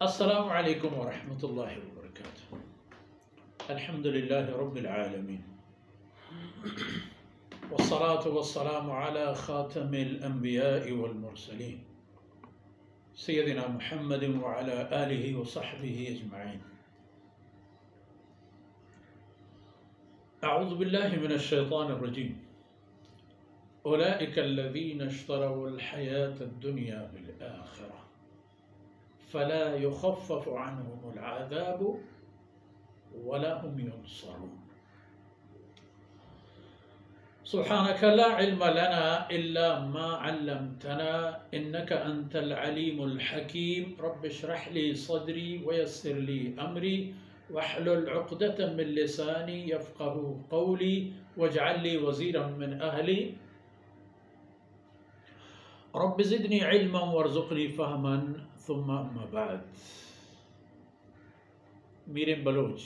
السلام علیکم ورحمۃ اللہ وبرکاتہ۔ الحمد للہ رب العالمین والصلاة والسلام علی خاتم الانبیاء والمرسلین سیدنا محمد وعلی آلہ وصحبہ اجمعین۔ اعوذ باللہ من الشیطان الرجیم۔ اولئک الذین اشتروا الحیاة الدنیا بالآخرہ فلا يخفف عنهم العذاب ولا هم ينصرون۔ سبحانك لا علم لنا إلا ما علمتنا إنك أنت العليم الحكيم رب اشرح لي صدري ويسر لي أمري واحلل عقدة من لساني يفقه قولي واجعل لي وزيرا من أهلي رب زدنی علما وارزقنی فہما ثم اما بعد۔ میرے بلوچ،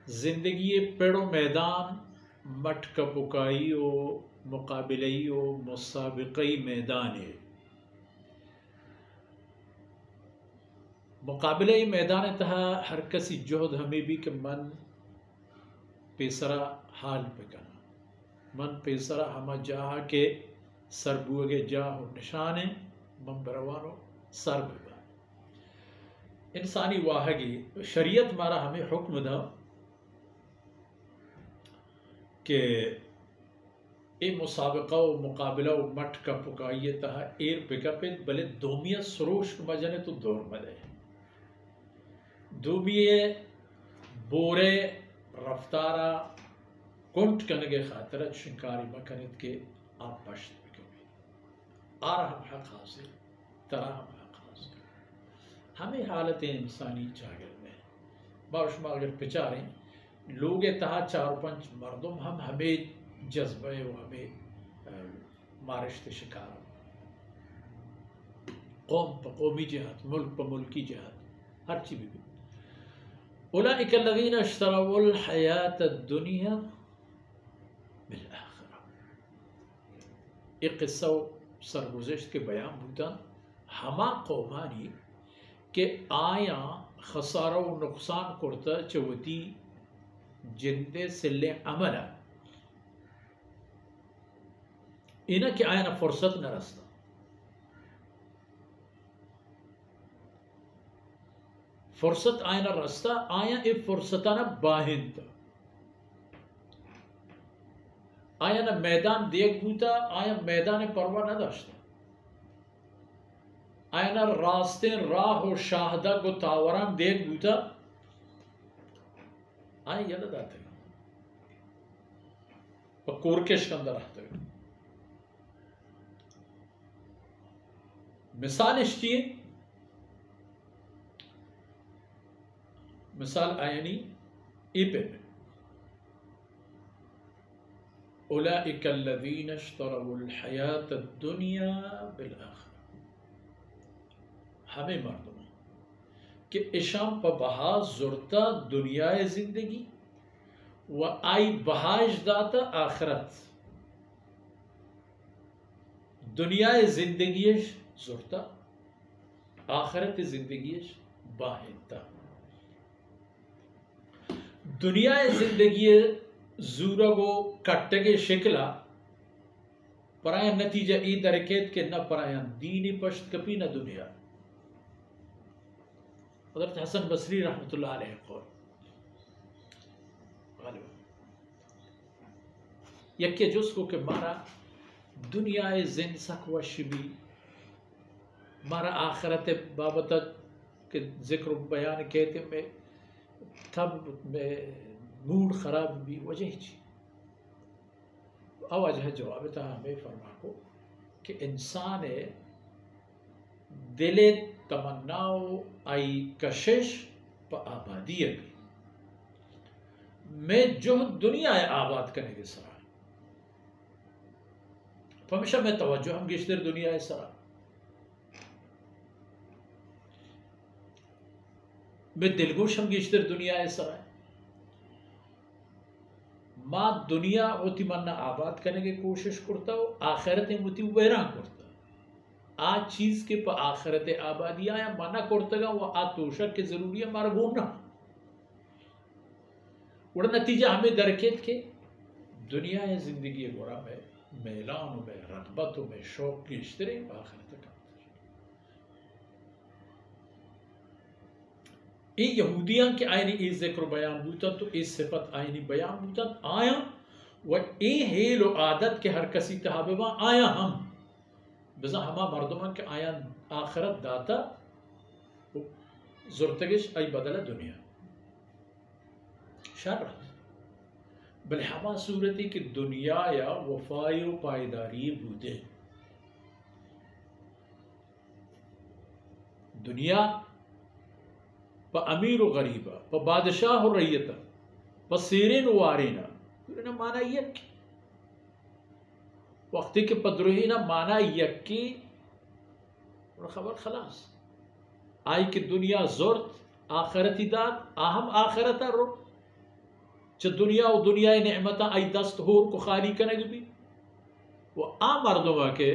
زندگی پیڑو میدان مٹ کا پکائی و مقابلئی و مسابقی میدان ہے۔ مقابلئی میدان تہا ہر کسی جہد ہمیں بھی کہ من پیسرا حال پہ کنا، من پیسرا ہما جاہا کے سر بوگے جاہو نشانے من بروانو سر بگا۔ انسانی واہگی شریعت مارا ہمیں حکم دا کہ اے مسابقہ و مقابلہ و مٹ کا پکائیے تہا ایر پکا پہ بلے دومیہ سروش مجنے تو دور مدے دومیہ بورے رفتارہ کنٹ کنگے خاطرت شنکاری مکنت کے آپ پشت آرہ ہم حق حاصل ترہ ہم حق حاصل۔ ہمیں حالت انسانی چاگر میں باوشما اگر پچاریں لوگ تہا چار پنچ مردم ہم ہمیں جذبہ و ہمیں مارشت شکار قوم پا قومی جہاد، ملک پا ملکی جہاد، ہر چیز بھی۔ اولئک الذین اشتروا الحیاة الدنیا بالآخرہ۔ ایک قصہ سرگزشت کے بیان بوتا ہما قومانی کہ آیا خسارہ و نقصان کرتا چوتی جندے سلے عملہ انہا کہ آیا نا فرصت نہ رستا، فرصت آیا نا رستا، آیا ای فرصتانا باہن تا، آیا نا میدان دیکھ بوتا، آیا میدان پروا نہ داشتا، آیا نا راستے راہ و شاہدہ کو تاوران دیکھ بوتا، آیا یاد آتا ہے و کورکش کے اندر آتا ہے۔ مثال اشتی ہے، مثال آیانی ای پہ اولئک الذین اشتروا الحیاة الدنیا بالآخرہ۔ ہمیں مردم کہ اشام پا بہاز زرتا دنیا زندگی و آئی بہاج داتا آخرت، دنیا زندگیش زرتا آخرت زندگیش باہنتا۔ دنیا زندگی زورگو کٹگے شکلا پرائن نتیجہ ای درکیت کہ نہ پرائن دینی پشت کپی نہ دنیا۔ حضرت حسن بصری رحمت اللہ علیہ قول یکی جس کو کہ مارا دنیا زند سک وشبی مارا آخرت بابتا کہ ذکر بیان کہتے میں تب میں موڈ خراب بھی وجہ چی او وجہ جواب تا ہمیں فرما کو کہ انسان دل تمناو آئی کشش پا آبادی بھی میں جہد دنیا آباد کرنے کے سرا ہمیشہ میں توجہ ہم گشتر دنیا سرا میں دلگوش ہم گشتر دنیا سرا ما دنیا ہوتی مننا آباد کرنے کی کوشش کرتا ہو، آخرت ہوتی ویران کرتا، آج چیز کے پا آخرت آبادی آیا مانا کرتا گا وہ آتوشک کے ضروری ہے مارا گونا وڑا نتیجہ ہمیں درکیت کے دنیا ہے زندگی گورا میں میلان میں رغبت میں شوق کی اشترے آخرت کا ای یہودیاں کے آئینی ای ذکر بیان بوتا تو ای صفت آئینی بیان بوتا آیا و ای حیل و عادت کے ہر کسی تحاببا آیا ہم بزا ہما مردمان کے آیا آخرت داتا زرتگش ای بدل دنیا شر بل ہما صورتی کہ دنیا یا وفائی و پائیداری بودے دنیا پا امیر و غریبا پا بادشاہ و ریتا پا سیرین و وارینا انہا مانا یک وقتی کہ پدروہینا مانا یک کی خبر خلاص آئی کہ دنیا زورت آخرتی داد آہم آخرتا رو چھ دنیا و دنیا نعمتا آئی دست ہور کو خالی کنگ بھی وہ مردمہ کے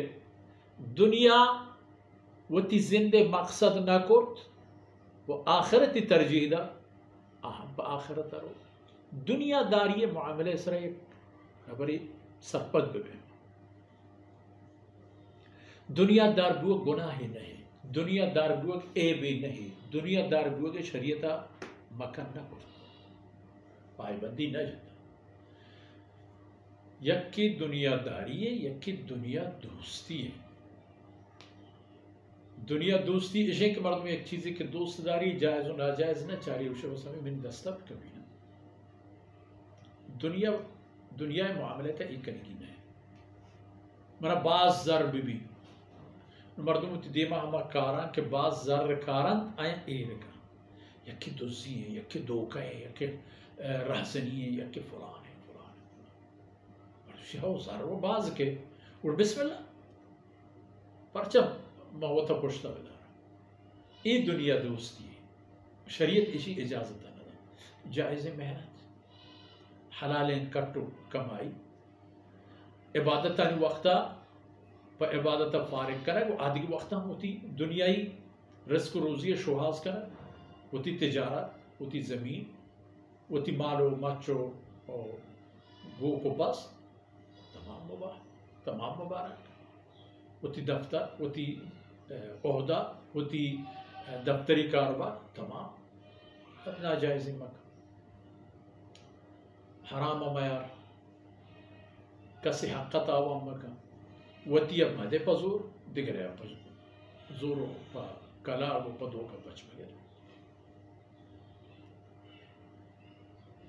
دنیا و تی زندے مقصد نہ کرت وہ آخرتی ترجیح دا اہم با آخرتا رو دنیا داری معاملہ اسرائیل خبری سپت بے دنیا دار بوک گناہ نہیں دنیا دار بوک عیبی نہیں دنیا دار بوک شریعتا مکن نہ کرتا پائیبندی نہ جاتا یک کی دنیا داری ہے یک کی دنیا دوستی ہے دنیا دوستی اشیں کے مرد میں ایک چیز ہے کہ دوست داری جائز و ناجائز نہ چاری اوشے وسلم من دستب کبھی نہ دنیا معاملے تا ایک کنگی نہ ہے منا بعض ضرب بھی مردم دیما ہما کاران کہ بعض ضرر کاران آئیں ایرکا یکی دوزی ہے یکی دوکہ ہے یکی رہزنی ہے یکی فلان ہے شہو ضرر و بعض کے اور بسم اللہ پرچم موتا پشتا بدارا یہ دنیا دوستی ہے شریعت اسی اجازت نہ جائز محنت حلالین کٹو کمائی عبادتانی وقتا پا عبادتا فارغ کرے وہ آدھی وقتا ہوتی دنیای رزق و روزی شوہاز کرے ہوتی تجارت ہوتی زمین ہوتی مالو مچو اور گو کو بس تمام مبارک ہوتی دفتر ہوتی عہدہ ہوتی دفتری کاروبار تمام ناجائز مکہ حرام میار کسی حقت آوا مکہ وتی اب مدے پا زور دگرے پا زور پا کلار و پا دو کا بچ بگر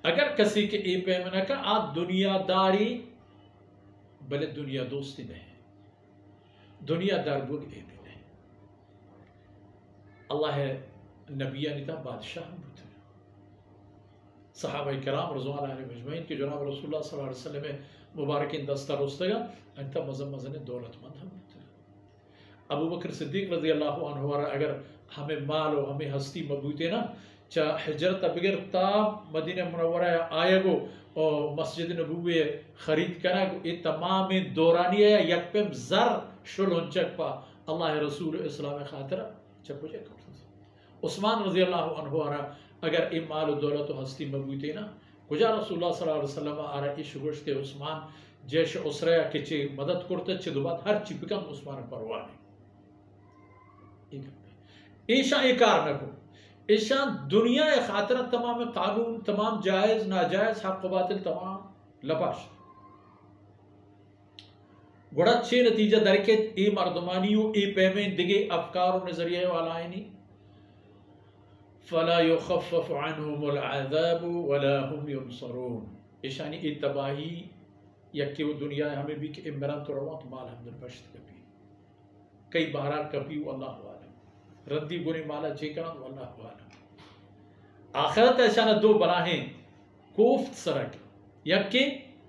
اگر کسی کے ای پیمنہ کا آج دنیا داری بلے دنیا دوستی نہیں دنیا دار بوگ اے بھی نہیں اللہ نبیانی تا بادشاہ بوتے صحابہ کرام رضوان علیہ مجمعین کہ جناب رسول اللہ صلی اللہ علیہ وسلم مبارکین دستہ رستگا انتا مزن دولت مند ہم بوتے ابو بکر صدیق رضی اللہ عنہ اگر ہمیں مال و ہمیں ہستی مبوتے نا چاہ حجرت بگر تا مدینہ منورہ آئے گو اور مسجد نبوی خرید کرا گو یہ تمام دورانی ہے یک پیم زر شلون چک پا اللہ رسول اسلام خاطرہ چکو جے کرتا عثمان رضی اللہ عنہ اگر ای مال و دولت و ہستی مبوتے نا کجا رسول اللہ صلی اللہ علیہ وسلم آرہ ایش گوشتے عثمان جیش اسرائیہ کے چے مدد کرتا چے دوبات ہر چی بکم عثمان پروانے ایشا ایکار نکو ایشان دنیا خاطرہ تمام قانون تمام جائز ناجائز حق و باطل تمام لپاش گوڑا چھے نتیجہ درکت ای مردمانیو ای پیمین دگے افکار و نظریہ والائنی فلا يخفف عنهم العذاب ولا هم ينصرون ایشانی ای تباہی یکی وہ دنیا ہمیں بھی کہ امران تو روان تو مال ہم در پشت کبھی کئی بہرار کبھی واللہ عالم ردی گنی مالا چیکران واللہ عالم آخرت ایشانہ دو بلاہیں کوفت سرک یکی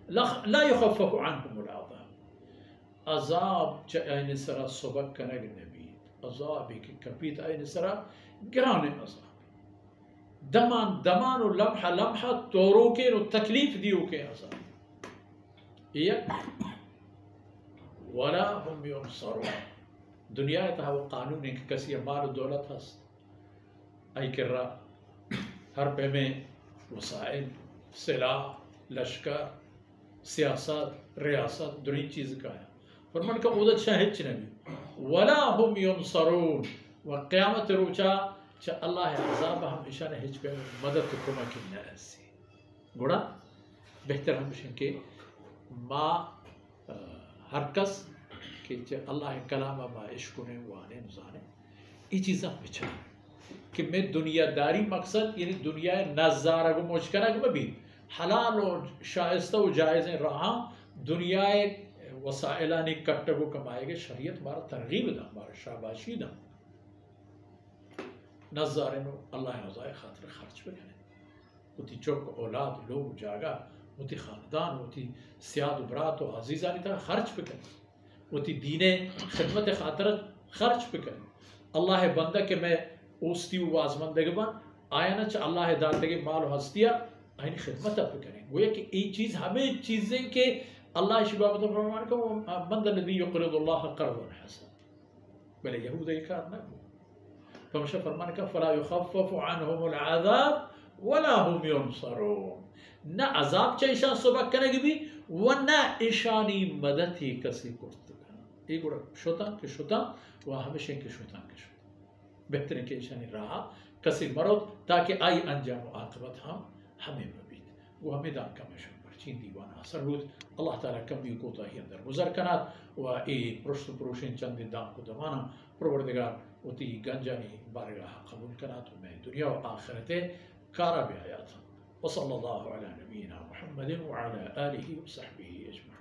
لا يخفف عنهم العذاب عذاب چاہین سرا سبک کنگ نبی عذابی کی کپیت آئین سرا گران عذاب دمان و لمحہ لمحہ تورو کے و تکلیف دیو کے عذاب یک ولا هم ينصرون دنیا تها قانون إنك كسي مال الدولة هست أي كرة حرب میں وسائل سلاح لشکر سیاست ریاست دنیا چیز کا ہے فرمان کا عودت شاہد چنبی ولا هم ينصرون وقیامت روچا چا اللہ عذاب ہم اشان ہچ پہ مدد کما کی ناسی گوڑا بہتر ہم اشان کے ما ہر کس کہ اللہ کلام ما عشقنے وانے نزانے ای چیزاں بچھا کہ میں دنیا داری مقصد یعنی دنیا نظارہ کو مجھکنا کہ بھی حلال و شائستہ و جائز رہا دنیا وسائلانی کٹا کو کمائے گے شریعت ہمارا ترغیب دا ہمارا شاباشی دا نظارے نو اللہ رضائے خاطر خرچ پہ کریں ہوتی چوک اولاد لوگ جاگا ہوتی خاندان ہوتی سیاد و برات و عزیزانی تا خرچ پہ کریں ہوتی دین خدمت خاطر خرچ پہ کریں اللہ بندہ کہ میں اوستی و وازمندگی بان آیا نا چا اللہ داتگی مال و ہستیا آئینی خدمت آپ کریں گویا کہ ای چیز ہمیں چیزیں کہ اللہ شبابت فرمان کا وہ مند الذی یقرض اللہ قرضا حسنا بلے یہود ایک کار نہ ہو فمشا فرمان کا فلا یخفف عنہم العذاب ولا هم ينصرون نہ عذاب چا صبح کرنے گی بھی ونہ اشانی مدد ہی کسی کرتا ایک گوڑا شوطان کے شوطان وہ ہمیشہ کے شوطان کے شوطان بہترین کے اشانی رہا کسی مرد تاکہ آئی انجام و عاقبت ہمیں مبید وہ ہمیں دان کا مشہور چین دیوانا اثر بود اللہ تعالیٰ کمی کوتا ہی اندر گزر کنات و ای پرشت پروشن چند دان کو دمانا پروردگار اتی گنجانی بارگاہ قبول کنات و میں دنیا و آخرت کارا بھی آیات وصلی اللہ علی نبینا محمد وعلى آلہ وصحبہ اجمعین